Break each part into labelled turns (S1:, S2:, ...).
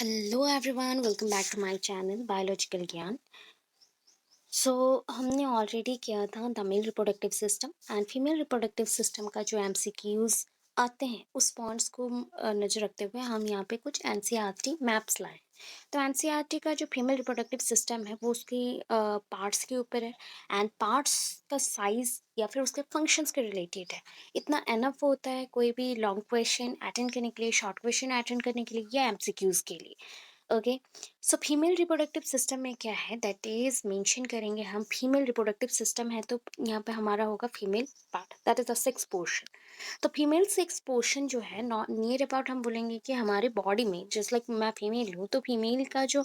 S1: Hello everyone, welcome back to my channel biological ज्ञान। हमने already किया था the male reproductive system and female reproductive system का जो एमसीक्यूज आते हैं उस पॉइंट्स को नज़र रखते हुए हम यहाँ पे कुछ एनसीईआरटी मैप्स लाए। तो एनसीईआरटी का जो फीमेल रिप्रोडक्टिव सिस्टम है वो उसकी पार्ट्स के ऊपर है एंड पार्ट्स का साइज या फिर उसके फंक्शंस के रिलेटेड है। इतना एनफ होता है कोई भी लॉन्ग क्वेश्चन अटेंड करने के लिए, शॉर्ट क्वेश्चन अटेंड करने के लिए या एमसीक्यूज के लिए। Okay, so female reproductive system में क्या है दैट इज मेंशन करेंगे हम। फीमेल रिप्रोडक्टिव सिस्टम है तो यहाँ पे हमारा होगा female part, that is the sex portion. तो फीमेल सेक्स पोर्शन जो है नियर अबाउट हम बोलेंगे कि हमारे बॉडी में, जस्ट लाइक मैं फीमेल हूँ तो फीमेल का जो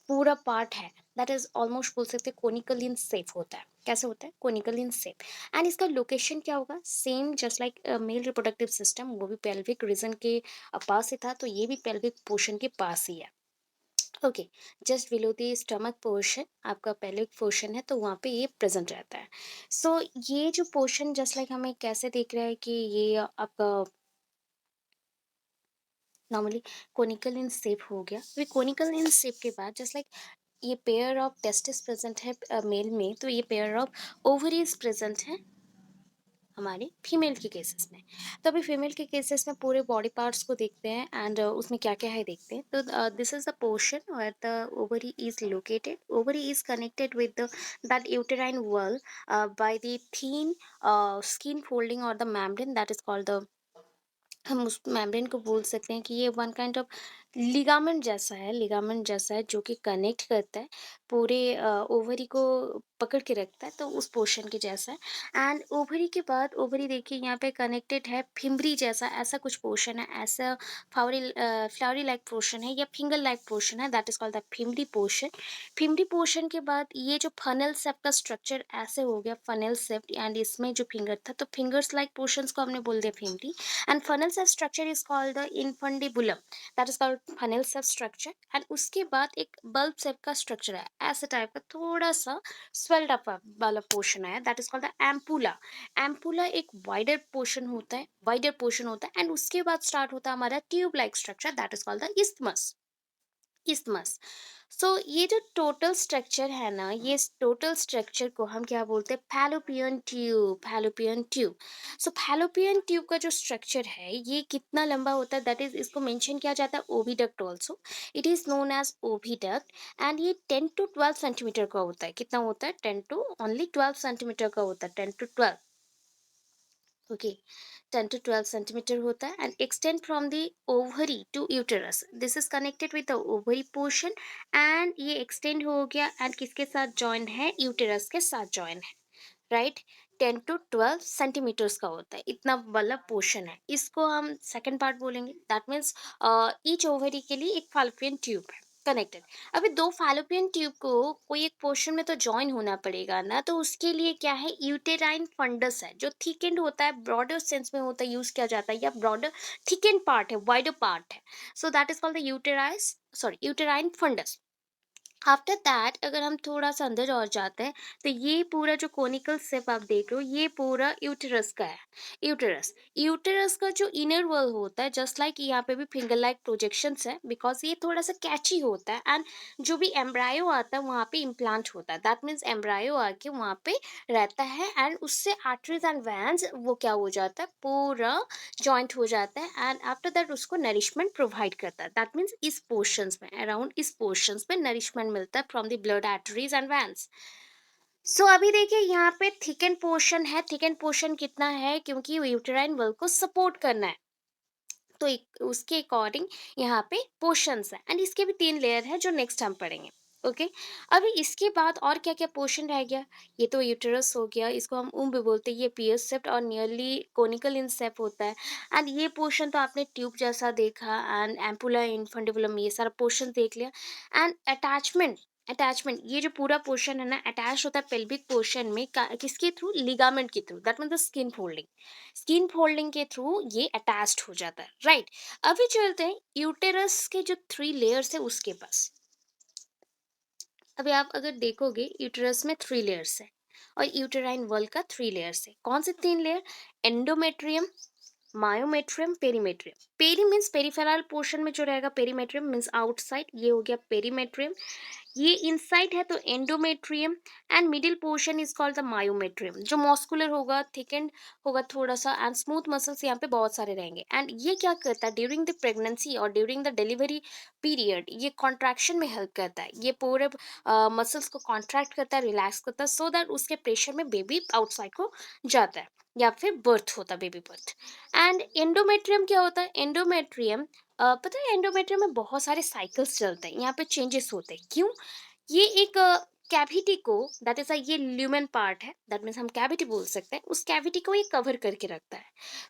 S1: पूरा पार्ट है दैट इज ऑलमोस्ट बोल सकते हैं कोनिकल इन शेप होता है। कैसे होता है? Conical in shape. एंड इसका लोकेशन क्या होगा? Same just like mail reproductive system, वो भी पेल्विक रीजन के पास ही था, तो ये भी पेल्विक पोर्शन के पास ही है। Okay, just below the stomach portion आपका पेल्विक पोर्शन है तो वहाँ पे ये प्रेजेंट रहता है। ये जो पोर्शन जस्ट लाइक हमें कैसे दिख रहा है कि ये आपका नॉर्मली कोनिकल इन शेप हो गया। फिर कोनिकल इन शेप के बाद जस्ट लाइक ये पेयर ऑफ टेस्टिस प्रेजेंट है मेल में, तो ये पेयर ऑफ ओवरीज प्रेजेंट है हमारे फीमेल के केसेस में। तो अभी फीमेल के केसेस में पूरे बॉडी पार्ट्स को देखते हैं एंड उसमें क्या क्या है देखते हैं। तो this is the portion where the ovary is located. Ovary is connected with that uterine wall by the thin skin folding और the membrane that is called the, हम उस मेम्ब्रेन को बोल सकते हैं कि ये वन काइंड ऑफ लिगामेंट जैसा है, लिगामेंट जैसा है जो कि कनेक्ट करता है पूरे ओवरी को, पकड़ के रखता है, तो उस पोर्शन के जैसा है। एंड ओवरी के बाद ओवरी देखिए यहाँ पे कनेक्टेड है फिम्बरी जैसा, ऐसा कुछ पोर्शन है, ऐसा फ्लावरी लाइक पोर्शन है या फिंगर लाइक पोर्शन है, that is called the fimbriae portion. Fimbriae portion के बाद ये जो फनल सेप का स्ट्रक्चर ऐसे हो गया, फनल सेप, एंड इसमें जो फिंगर था तो फिंगर्स लाइक पोर्शंस को हमने बोल दिया fimbriae. And funnel cell structure is called the infundibulum, that is called funnel cell structure। and उसके बाद एक bulb shape का structure है, ऐसे टाइप का थोड़ा सा swelled up वाला पोर्शन है, that is called the ampulla। ampulla एक wider पोर्शन होता है, wider पोर्शन होता है, एंड उसके बाद स्टार्ट होता है हमारा tube like structure, that is called the isthmus। isthmus। ये जो टोटल स्ट्रक्चर है ना, ये टोटल स्ट्रक्चर को हम क्या बोलते हैं? Fallopian tube. Fallopian tube. Fallopian tube का जो स्ट्रक्चर है ये कितना लंबा होता है, दैट इज इसको मेंशन किया जाता है oviduct also. It is known as oviduct. And ये 10 to 12 सेंटीमीटर का होता है। कितना होता है? 10 to 12 सेंटीमीटर का होता है, 10 to 12। ओके, 10 to 12 सेंटीमीटर होता है and extend from the ovary to uterus. This is connected with the ovary portion. And ये एक्सटेंड हो गया एंड किसके साथ जॉइन है? यूटेरस के साथ जॉइन है, राइट। 10 to 12 सेंटीमीटर्स का होता है, इतना वाला पोर्शन है। इसको हम सेकंड पार्ट बोलेंगे, दैट मीन्स ईच ओवरी के लिए एक फालोपियन ट्यूब है कनेक्टेड। अभी दो फालोपियन ट्यूब को कोई एक पोर्शन में तो जॉइन होना पड़ेगा ना, तो उसके लिए क्या है? यूटेराइन फंडस है जो थिकेंड होता है, ब्रॉडर सेंस में होता है, यूज किया जाता है, या ब्रॉडर थिकेंड पार्ट है, वाइडर पार्ट है। So that is called the uterus, sorry, uterine fundus. After that अगर हम थोड़ा सा अंदर और जाते हैं तो ये पूरा जो कोनिकल शेप आप देख रहे हो ये पूरा यूटेरस का है। यूटेरस, यूटेरस का जो इनर वॉल होता है, जस्ट लाइक यहाँ पे भी फिंगर लाइक प्रोजेक्शंस है, बिकॉज ये थोड़ा सा कैची होता है। एंड जो भी एम्ब्रायो आता है वहाँ पे इम्प्लांट होता है, दैट मीन्स एम्ब्रायो आके वहाँ पे रहता है एंड उससे आर्टरीज एंड वैन्स वो क्या हो जाता है? पूरा जॉइंट हो जाता है एंड आफ्टर दैट उसको नरिशमेंट प्रोवाइड करता है। दैट मीन्स इस पोर्शंस में, अराउंड इस पोर्शंस में नरिशमेंट मिलता है from the blood arteries and vans. अभी देखिए यहाँ पे थिकन पोर्शन है। थिकन पोर्शन कितना है? क्योंकि यूटेराइन वॉल को सपोर्ट करना है, तो उसके अकॉर्डिंग यहाँ पे पोर्शंस है एंड इसके भी 3 लेयर है जो नेक्स्ट हम पढ़ेंगे। ओके, अभी इसके बाद और क्या क्या पोर्शन रह गया? ये तो यूटेरस हो गया, इसको हम भी बोलते हैं, ये पियर्स सेप्ट और नियरली कोनिकल इन शेप होता है। एंड ये पोर्शन तो आपने ट्यूब जैसा देखा, एंड एम्पुला इनफंडिबुलम, ये सारा पोर्शन देख लिया। एंड अटैचमेंट, अटैचमेंट, ये जो पूरा पोर्शन है ना अटैच होता है पेल्विक पोर्शन में किसके थ्रू? लिगामेंट के through, that means the skin folding. Skin folding के थ्रू ये अटैच्ड हो जाता है, राइट। अभी चलते हैं यूटेरस के जो 3 लेयर्स है उसके पास। अभी आप अगर देखोगे यूटेरस में 3 लेयर्स है और यूटेराइन वॉल का 3 लेयर्स है। कौन से 3 layer? Endometrium, myometrium, perimetrium. Peri means peripheral portion में जो रहेगा, पेरीमेट्रियम मीन्स आउटसाइड, ये हो गया पेरीमेट्रियम। ये इनसाइड है तो endometrium. And middle portion is called the myometrium, जो मॉस्कुलर होगा, थिकेंड होगा थोड़ा सा, एंड स्मूथ मसल्स यहाँ पे बहुत सारे रहेंगे। एंड ये क्या करता है, ड्यूरिंग द प्रेगनेंसी और ड्यूरिंग द डिलीवरी पीरियड ये कॉन्ट्रैक्शन में हेल्प करता है। ये पूरे मसल्स को कॉन्ट्रैक्ट करता है, रिलैक्स करता है, सो दैट उसके प्रेशर में बेबी आउटसाइड को जाता है, या फिर बर्थ होता है, बेबी बर्थ। एंड एंडोमेट्रियम क्या होता है, एंडोमेट्रियम पता है एंडोमेट्रियम में बहुत सारे साइकिल्स चलते हैं, यहाँ पे चेंजेस होते हैं। क्यों? ये एक कैविटी को, दैट इज ये ल्यूमेन पार्ट है, दैट मीन्स हम कैविटी बोल सकते हैं, उस कैविटी को ये कवर करके रखता है।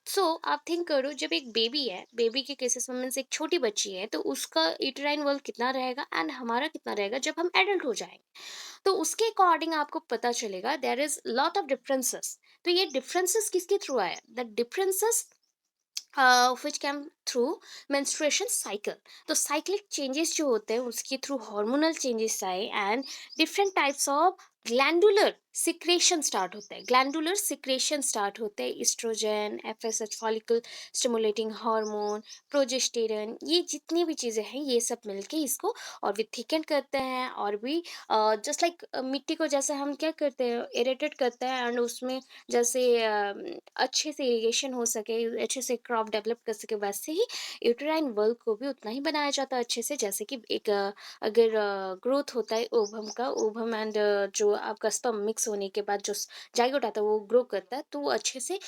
S1: सो आप थिंक करो, जब एक बेबी है, बेबी के केसेस में मीन्स एक छोटी बच्ची है, तो उसका यूटेराइन वॉल कितना रहेगा एंड हमारा कितना रहेगा जब हम एडल्ट हो जाएंगे, तो उसके अकॉर्डिंग आपको पता चलेगा there is lot of differences. तो ये डिफरेंसेस किसके थ्रू आया, the differences which came through menstruation cycle। तो साइक्लिक चेंजेस जो होते हैं उसके थ्रू हार्मोनल चेंजेस आए, and different types of glandular secretion start होते हैं, ग्लैंडुलर सिक्रेशन स्टार्ट होते हैं, oestrogen, FSH, follicle stimulating hormone, progesterone, ये जितनी भी चीज़ें हैं ये सब मिलके इसको और भी थिकन करते हैं, और भी जस्ट लाइक मिट्टी को जैसे हम क्या करते हैं, इरेटेट करते हैं, एंड उसमें जैसे अच्छे से इरिगेशन हो सके, अच्छे से क्रॉप डेवलप कर सके, वैसे ही यूटेराइन वर्ल को भी उतना ही बनाया जाता है अच्छे से, जैसे कि एक अगर ग्रोथ होता है ओवम का, ओवम एंड जो आपका स्पर्म मिक्स होने के बाद जो जाइगोट आता है वो ग्रो करता है, तो वो अच्छे से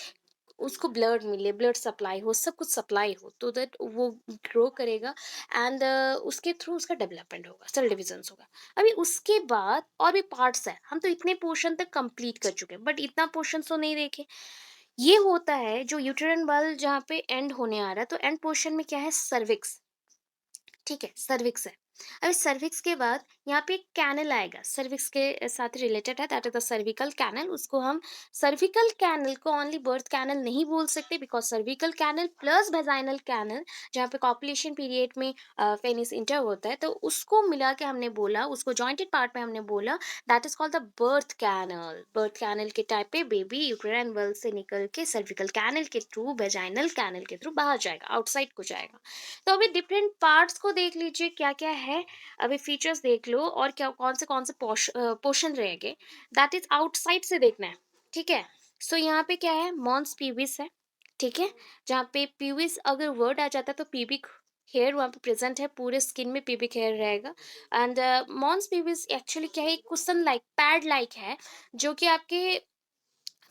S1: उसको ब्लड मिले, ब्लड सप्लाई हो, सब कुछ सप्लाई हो, तो दैट वो ग्रो करेगा, एंड उसके थ्रू उसका डेवलपमेंट होगा, सेल डिविजन होगा। अभी उसके बाद और भी पार्ट्स है, हम तो इतने पोर्शन तक कंप्लीट कर चुके हैं, बट इतना पोर्शन तो नहीं देखे। ये होता है जो यूटेरन बल जहाँ पे एंड होने आ रहा है, तो एंड पोर्शन में क्या है, सर्विक्स। ठीक है, सर्विक्स है। अभी सर्विक्स के बाद यहाँ पे एक कैनल आएगा, सर्विक्स के साथ रिलेटेड है, that is the cervical canal. उसको हम सर्विकल कैनल को ओनली बर्थ कैनल नहीं बोल सकते, because cervical canal plus vaginal canal, जहाँ पे कॉपुलेशन पीरियड में पेनिस इंटर होता है, तो उसको मिला के हमने बोला, उसको जॉइंटेड पार्ट में हमने बोला, that is called the birth canal. Birth canal के टाइप पे बेबी यूटेराइन वेल से निकल के सर्विकल कैनल के थ्रू, वेजाइनल कैनल के थ्रू बाहर जाएगा, आउटसाइड को जाएगा। तो अभी डिफरेंट पार्ट्स को देख लीजिए क्या क्या है, अभी फीचर्स देख लो, और क्या कौन से पोर्शन रहेंगे, दैट इज आउटसाइड से देखना है। ठीक है, सो यहाँ पे क्या है, मॉन्स पीविस है। ठीक है, जहाँ पे पीविस अगर वर्ड आ जाता है तो पीबिक हेयर वहाँ पे प्रेजेंट है, पूरे स्किन में पीबिक हेयर रहेगा। एंड मॉन्स पीविस एक्चुअली क्या है, कुशन लाइक, पैड लाइक है, जो कि आपके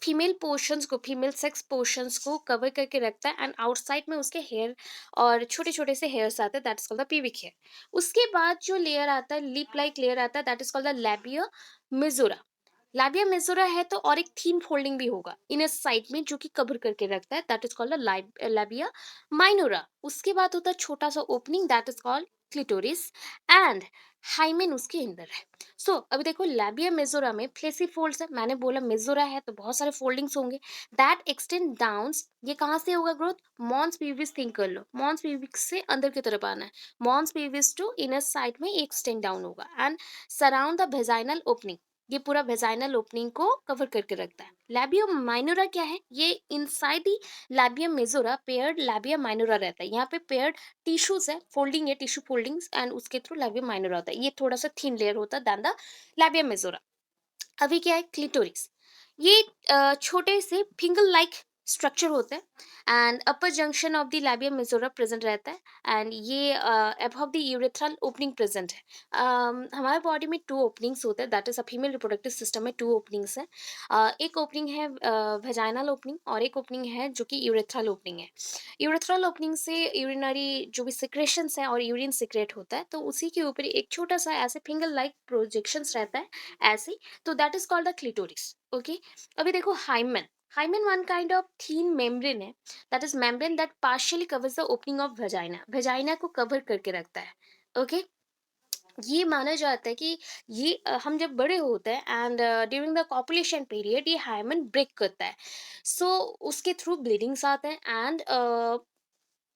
S1: फीमेल पोर्शंस को, फीमेल सेक्स पोर्शंस को कवर करके रखता है, एंड आउटसाइड में उसके हेयर और छोटे छोटे से हेयर्स आते हैं, that is called the pubic hair. उसके बाद जो लेयर आता है, लिप लाइक लेयर आता है, that is called the labia majora. Labia majora है तो और एक थीन फोल्डिंग भी होगा इन इस साइड में, जो कि कवर करके रखता है, that is called labia minora. उसके बाद होता है छोटा सा opening, that is called clitoris, and hymen उसके अंदर है। सो अभी देखो, लैबिया मेजोरा में फ्लेसी फोल्ड्स है, मैंने बोला मेजोरा है तो बहुत सारे फोल्डिंग्स होंगे, दैट एक्सटेंड डाउन्स। ये कहाँ से होगा ग्रोथ, मॉन्स पीविस, थिंक कर लो, मॉन्स पीविस से अंदर की तरफ आना है, मॉन्स पीविस टू इनर साइड में एक्सटेंड डाउन होगा, and surround the vaginal opening. ये पूरा वेजाइनल ओपनिंग को कवर करके रखता है। लैबियम माइनोरा क्या है, ये inside the लैबियम majora paired लैबियम minora रहता है, यहाँ पे पेयर्ड टिश्यूज है, फोल्डिंग है, टिश्यू फोल्डिंग्स, एंड उसके थ्रू लैबियम माइनोरा होता है, ये थोड़ा सा थिन लेयर होता है दैन द लैबियम मेजोरा। अभी क्या है, क्लिटोरिस। ये छोटे से फिंगर लाइक स्ट्रक्चर होता है, and upper junction of the लैबियम majora present रहता है, एंड ये above the urethral opening present है। हमारे बॉडी में टू ओपनिंग्स होते हैं, that is a female reproductive system में टू ओपनिंग्स है। एक ओपनिंग है वेजाइनल ओपनिंग, और एक ओपनिंग है जो कि यूरेथ्रल ओपनिंग है। यूरेथ्रल ओपनिंग से यूरिनरी जो भी सिक्रेशंस है और यूरिन सिक्रेट होता है, तो उसी के ऊपर एक छोटा सा ऐसे फिंगर लाइक प्रोजेक्शंस रहता है, ऐसे, तो that is called the clitoris. Okay, अभी देखो hymen. Hymen one kind of thin membrane है, that is membrane that partially covers the opening of vagina, vagina को कवर करके रखता है। ओके, ये माना जाता है कि ये हम जब बड़े होते हैं and during the copulation period ये हाइमन ब्रेक करता है, सो उसके थ्रू ब्लीडिंग्स आते हैं,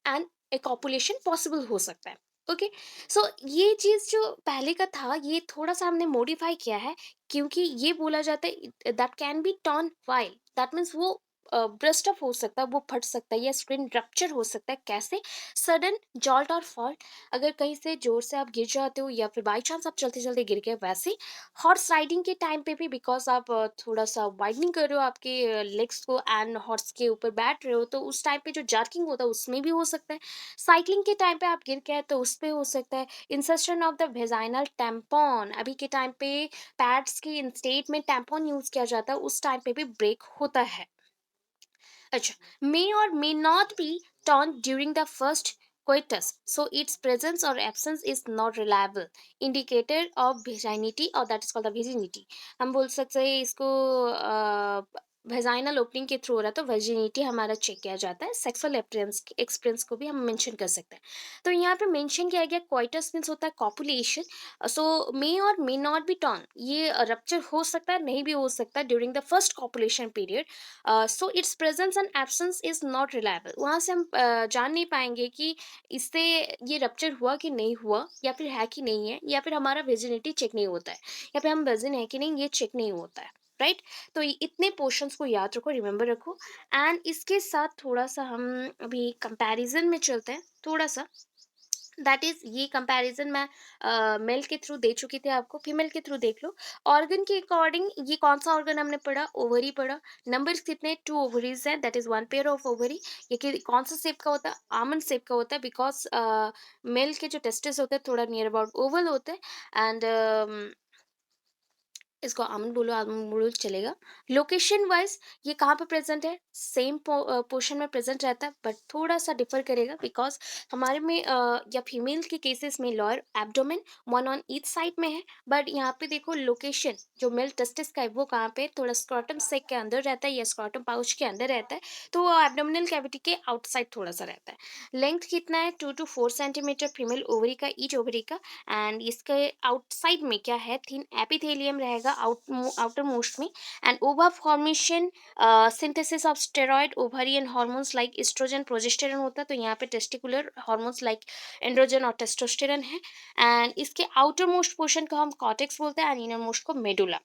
S1: एंड ए कॉपुलेशन पॉसिबल हो सकता है। ओके, सो ये चीज जो पहले का था ये थोड़ा सा हमने मॉडिफाई किया है, क्योंकि ये बोला जाता है that can be turn wild, that means वो ब्रस्ट अप हो सकता है, वो फट सकता है, या स्क्रीन रप्चर हो सकता है। कैसे? सडन जॉल्ट और फॉल, अगर कहीं से जोर से आप गिर जाते हो या फिर बाई चांस आप चलते चलते गिर गए, वैसे हॉर्स राइडिंग के टाइम पे भी, बिकॉज आप थोड़ा सा वाइडनिंग कर रहे हो आपके लेग्स को एंड हॉर्स के ऊपर बैठ रहे हो, तो उस टाइम पे जो जार्किंग होता है उसमें भी हो सकता है। साइकिलिंग के टाइम पे आप गिर गए तो उस पे हो सकता है। Insertion of the vaginal tampon, अभी के टाइम पे पैड्स के इंस्टेट में टैम्पॉन यूज किया जाता है, उस टाइम पे भी ब्रेक होता है। अच्छा, may or may not be torn during the first coitus, so its presence or absence is not reliable indicator of virginity, or that is called the virginity। हम बोल सकते हैं इसको वेजाइनल ओपनिंग के थ्रू हो रहा है तो वर्जिनिटी हमारा चेक किया जाता है। सेक्सुअल एक्सपीरियंस को भी हम मेंशन कर सकते हैं। तो यहाँ पे मेंशन किया गया क्वाइटस मीन्स होता है कॉपुलेशन। सो मे और मे नॉट बी टर्न, ये रप्चर हो सकता है, नहीं भी हो सकता during the first copulation period. So it's presence and absence is not reliable. वहाँ से हम जान नहीं पाएंगे कि इससे ये रप्चर हुआ कि नहीं हुआ, या फिर है कि नहीं है, या फिर हमारा वेजिनिटी चेक नहीं होता है, या फिर हम वेजिन है कि नहीं ये चेक नहीं होता है। राइट? तो इतने पोर्शंस को याद रखो, रिमेंबर रखो। एंड इसके साथ थोड़ा सा हम अभी कंपैरिजन में चलते हैं थोड़ा सा। दैट इज, ये कंपैरिजन मैं मेल के थ्रू दे चुकी थी आपको, फीमेल के थ्रू देख लो। ऑर्गन के अकॉर्डिंग ये कौन सा ऑर्गन हमने पढ़ा? ओवरी पढ़ा। नंबर्स कितने? 2 ओवरीज हैं, that is 1 pair of ovary. ये कौन सा शेप का होता है? आमंड शेप का होता है, बिकॉज मेल के जो टेस्टिस होते हैं थोड़ा नियर अबाउट ओवल होते हैं। एंड इसको आमंड बोलो, आमंड बोलो चलेगा। लोकेशन वाइज ये कहाँ पे प्रेजेंट है? सेम पोर्शन में प्रेजेंट रहता है, बट थोड़ा सा डिफर करेगा, बिकॉज हमारे में या फीमेल के केसेस में lower abdomen one on each side में है। बट यहाँ पे देखो लोकेशन जो मेल टेस्टिस का है वो कहाँ पे? थोड़ा स्क्रॉटम सेक के अंदर रहता है, या स्क्रॉटम पाउच के अंदर रहता है, तो वो एब्डोमिनल कैविटी के आउटसाइड थोड़ा सा रहता है। लेंथ कितना है? 2 to 4 सेंटीमीटर फीमेल ओवरी का, ईच ओवरी का। एंड इसके आउटसाइड में क्या है? थिन एपिथेलियम रहेगा आउटर मोस्ट में। And ova formation, synthesis of steroid ovarian hormones like oestrogen progesterone होता है, तो यहाँ पे टेस्टिकुलर हार्मोन्स लाइक एंड्रोजन और टेस्टोस्टेरॉन है। एंड इसके आउटर मोस्ट पोर्शन को हम कॉर्टेक्स बोलते हैं, एंड इनर मोस्ट को मेडुला।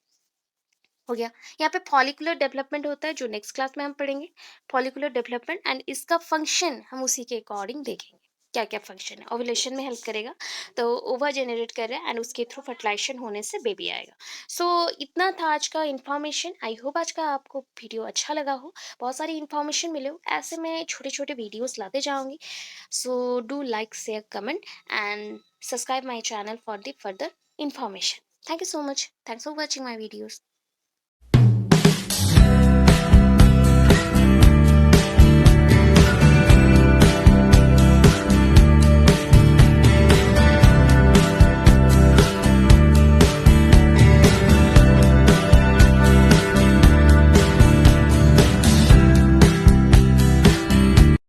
S1: हो गया। यहाँ पे फॉलिकुलर डेवलपमेंट होता है, जो नेक्स्ट क्लास में हम पढ़ेंगे। फॉलिकुलर डेवलपमेंट एंड इसका फंक्शन हम उसी के अकॉर्डिंग देखेंगे, क्या क्या फंक्शन है। ओव्यूलेशन में हेल्प करेगा, तो ओवा जनरेट कर रहा है एंड उसके थ्रू फर्टिलाइजेशन होने से बेबी आएगा। सो इतना था आज का इन्फॉर्मेशन। आई होप आज का आपको वीडियो अच्छा लगा हो, बहुत सारी इन्फॉर्मेशन मिले हो। ऐसे मैं छोटे छोटे वीडियोस लाते जाऊंगी। So do like, share, comment and subscribe my channel for the further information. Thank you so much, thanks for watching my videos.